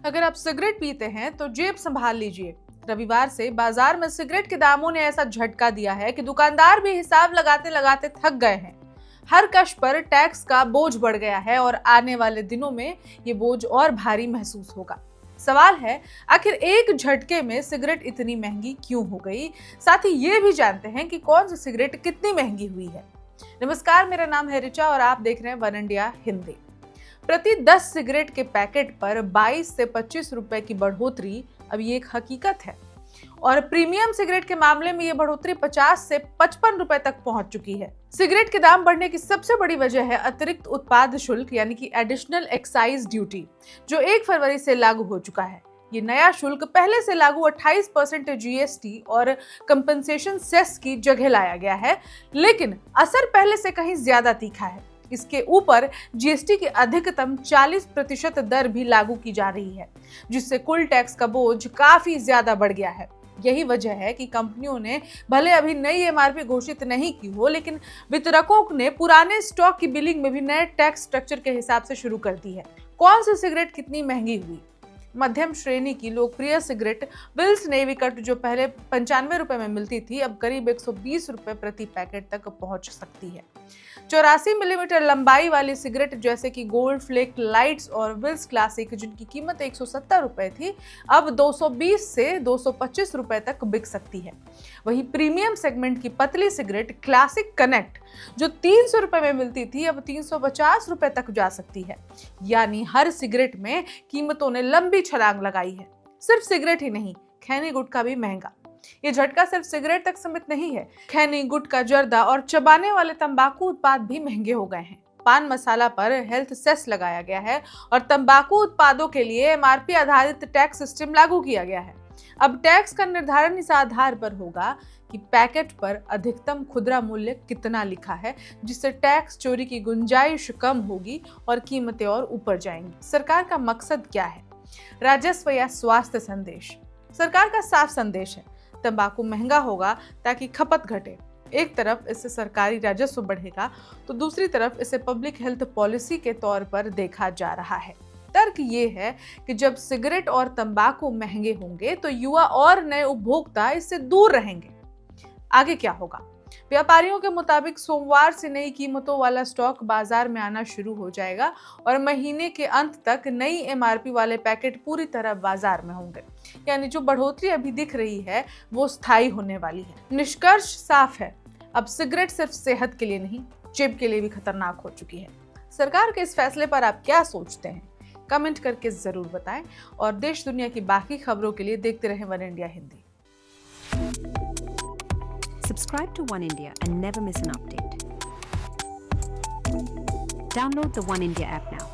अगर आप सिगरेट पीते हैं तो जेब संभाल लीजिए। रविवार से बाजार में सिगरेट के दामों ने ऐसा झटका दिया है कि दुकानदार भी हिसाब लगाते लगाते थक गए हैं। हर कश पर टैक्स का बोझ बढ़ गया है और आने वाले दिनों में ये बोझ और भारी महसूस होगा। सवाल है, आखिर एक झटके में सिगरेट इतनी महंगी क्यों हो गई? साथ ही ये भी जानते हैं कि कौन सी सिगरेट कितनी महंगी हुई है। नमस्कार, मेरा नाम है रिचा और आप देख रहे हैं वन इंडिया हिंदी। प्रति 10 सिगरेट के पैकेट पर 22 से 25 रुपए की बढ़ोतरी अब ये एक हकीकत है और प्रीमियम सिगरेट के मामले में ये बढ़ोतरी 50 से 55 रुपए तक पहुंच चुकी है। सिगरेट के दाम बढ़ने की सबसे बड़ी वजह है अतिरिक्त उत्पाद शुल्क यानी कि एडिशनल एक्साइज ड्यूटी, जो 1 फरवरी से लागू हो चुका है। ये नया शुल्क पहले से लागू 28% जीएसटी और कंपनसेशन सेस की जगह लाया गया है, लेकिन असर पहले से कहीं ज्यादा तीखा है। इसके ऊपर जीएसटी की अधिकतम 40% दर भी लागू की जा रही है, जिससे कुल टैक्स का बोझ काफी ज्यादा बढ़ गया है। यही वजह है कि कंपनियों ने भले अभी नई एमआरपी घोषित नहीं की हो, लेकिन वितरकों ने पुराने स्टॉक की बिलिंग में भी नए टैक्स स्ट्रक्चर के हिसाब से शुरू कर दी है। कौन सी सिगरेट कितनी महंगी हुई? मध्यम श्रेणी की लोकप्रिय सिगरेट विल्स नेवी कट, जो पहले 95 रुपए में मिलती थी, अब करीब 120 रुपए प्रति पैकेट तक पहुंच सकती है। 84 मिलीमीटर लंबाई वाली सिगरेट जैसे कि गोल्ड फ्लेक लाइट्स और विल्स क्लासिक, जिनकी कीमत 170 रुपए थी, अब 220 से 225 रुपए तक बिक सकती है। वहीं प्रीमियम सेगमेंट की पतली सिगरेट क्लासिक कनेक्ट, जो 300 रुपए में मिलती थी, अब 350 रुपए तक जा सकती है। यानी हर सिगरेट में कीमतों ने लंबी छलांग लगाई है। सिर्फ सिगरेट ही नहीं, खैनी गुटखा भी महंगा। ये झटका सिर्फ सिगरेट तक सीमित नहीं है। खैनी, गुटखा, जर्दा और चबाने वाले तंबाकू उत्पाद भी महंगे हो गए हैं। पान मसाला पर हेल्थ सेस लगाया गया है और तंबाकू उत्पादों के लिए एमआरपी आधारित टैक्स सिस्टम लागू किया गया है। अब टैक्स का निर्धारण इस आधार पर होगा कि पैकेट पर अधिकतम खुदरा मूल्य कितना लिखा है, जिससे टैक्स चोरी की गुंजाइश कम होगी और कीमतें और ऊपर जाएंगी। सरकार का मकसद क्या है? राजस्व या स्वास्थ्य संदेश? सरकार का साफ संदेश है, तंबाकू महंगा होगा ताकि खपत घटे। एक तरफ इससे सरकारी राजस्व बढ़ेगा तो दूसरी तरफ इसे पब्लिक हेल्थ पॉलिसी के तौर पर देखा जा रहा है। तर्क ये है कि जब सिगरेट और तंबाकू महंगे होंगे तो युवा और नए उपभोक्ता इससे दूर रहेंगे। आगे क्या होगा? व्यापारियों के मुताबिक सोमवार से नई कीमतों वाला स्टॉक बाजार में आना शुरू हो जाएगा और महीने के अंत तक नई एमआरपी वाले पैकेट पूरी तरह बाजार में होंगे। यानी जो बढ़ोतरी अभी दिख रही है वो स्थायी होने वाली है। निष्कर्ष साफ है, अब सिगरेट सिर्फ सेहत के लिए नहीं, जेब के लिए भी खतरनाक हो चुकी है। सरकार के इस फैसले पर आप क्या सोचते हैं? कमेंट करके जरूर बताएं और देश दुनिया की बाकी खबरों के लिए देखते रहें one India Hindi. Subscribe to One India and never miss an update. Download the One India app now.